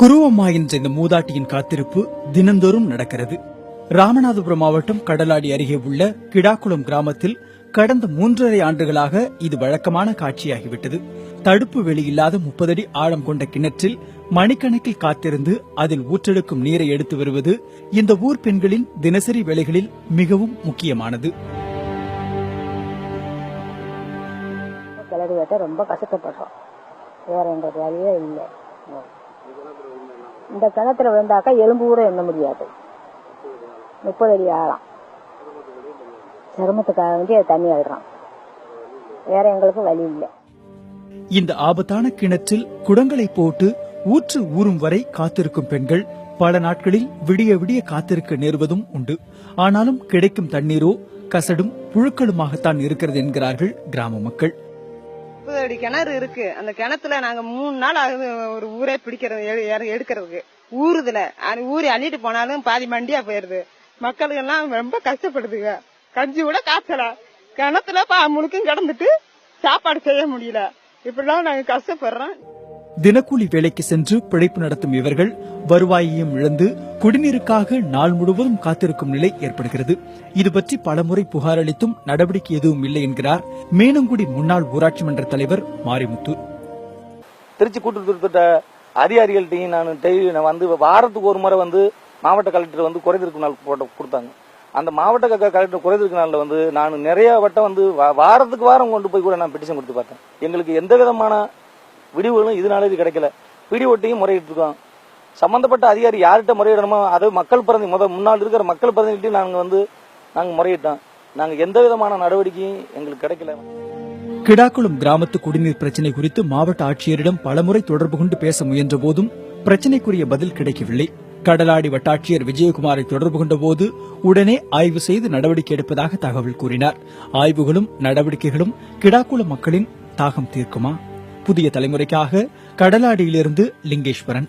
குருவம்மா என்ற இந்த மூதாட்டியின் காத்திருப்பு தினந்தோறும் நடக்கிறது. ராமநாதபுரம் மாவட்டம் கடலாடி அருகே உள்ள கிடாக்குளம் கிராமத்தில் கடந்த 3.5 ஆண்டுகளாக இது வழக்கமான காட்சியாகிவிட்டது. தடுப்பு வெளியில்லாத 30 அடி ஆழம் கொண்ட கிணற்றில் மணிக்கணக்கில் காத்திருந்து அதில் ஊற்றெடுக்கும் நீரை எடுத்து வருவது இந்த ஊர் பெண்களின் தினசரி வேலைகளில் மிகவும் முக்கியமானது. கிளறி வெட்ட ரொம்ப கஷ்டப்படுறோம். வேற எங்களுக்கு வழியே இல்லை. இந்த கிணத்துல விழுந்தாக்கா எலும்பு கூட எண்ண முடியாது. 30 அடி ஆழம். சிரமத்துக்காக வேண்டி தண்ணி ஆயிடுறோம். வேற எங்களுக்கு வழி இல்லை. இந்த ஆபத்தான கிணற்றில் குடங்களை போட்டு ஊற்று ஊறும் வரை காத்திருக்கும் பெண்கள் பல நாட்களில் விடிய விடிய காத்திருக்க நேர்வதும் உண்டு. ஆனாலும் கிடைக்கும் தண்ணீரோ கசடும் புழுக்களுமாகத்தான் இருக்கிறது என்கிறார்கள் கிராம மக்கள். 30 அடி கிணறு இருக்கு. அந்த கிணத்துல நாங்க 3 நாள் ஆகுது ஒரு ஊரே பிடிக்கிறது எடுக்கிறதுக்கு. ஊறுதுல ஊறி அள்ளிட்டு போனாலும் பாதி மண்டியா போயிருது. மக்களுக்கு எல்லாம் ரொம்ப கஷ்டப்படுதுங்க. கஞ்சி கூட காய்ச்சல கிணத்துல முழுக்கும் கிடந்துட்டு சாப்பாடு செய்ய முடியல. இப்படிலாம் நாங்க கஷ்டப்படுறோம். தினக்கூலி வேலைக்கு சென்று பிழைப்பு நடத்தும் இவர்கள் வருவாயையும் இழந்து குடிநீருக்காக நாள் முழுவதும் காத்திருக்கும் நிலை ஏற்படுகிறது. இது பற்றி பலமுறை புகார் அளித்தும் நடவடிக்கை எதுவும் இல்லை என்கிறார் மேனங்குடி முன்னாள் ஊராட்சி மன்ற தலைவர் மாரிமுத்து. திருச்சி கூட்டுறவு அதிகாரிகள்ட்டையும் நான் வந்து வாரத்துக்கு ஒரு முறை வந்து மாவட்ட கலெக்டர் வந்து குறைதீர்க்கும் நாள் கொடுத்தாங்க. அந்த மாவட்ட கலெக்டர் குறைதீர்க்கும் நாள்ல வந்து நான் நிறைய வட்டம் வந்து வாரத்துக்கு வாரம் கொண்டு போய் கூட நான் பெட்டிஷன் கொடுத்து பார்த்தேன். எங்களுக்கு எந்த விதமான விடிவுகளும் இதனால கிடைக்கல. பிடிஓட்டையும் முறையிட்டு இருக்கோம். சம்பந்தப்பட்ட அதிகாரி யார்கிட்ட முறையிடணுமோ அது மக்கள் பிரதிநிதி முன்னாள் இருக்கிற மக்கள் பிரதிநிதி நாங்க முறையிட்டோம். நாங்க எந்த விதமான நடவடிக்கையும் எங்களுக்கு கிடைக்கல. கிடாக்குளம் கிராமத்து குடிநீர் பிரச்சினை குறித்து மாவட்ட ஆட்சியரிடம் பலமுறை தொடர்பு கொண்டு பேச முயன்ற போதும் பிரச்சினைக்குரிய பதில் கிடைக்கவில்லை. கடலாடி வட்டாட்சியர் விஜயகுமாரை தொடர்பு கொண்ட போது உடனே ஆய்வு செய்து நடவடிக்கை எடுப்பதாக தகவல் கூறினார். ஆய்வுகளும் நடவடிக்கைகளும் கிடாக்குளம் மக்களின் தாகம் தீர்க்குமா? புதிய தலைமுறைக்காக கடலாடியிலிருந்து லிங்கேஸ்வரன்.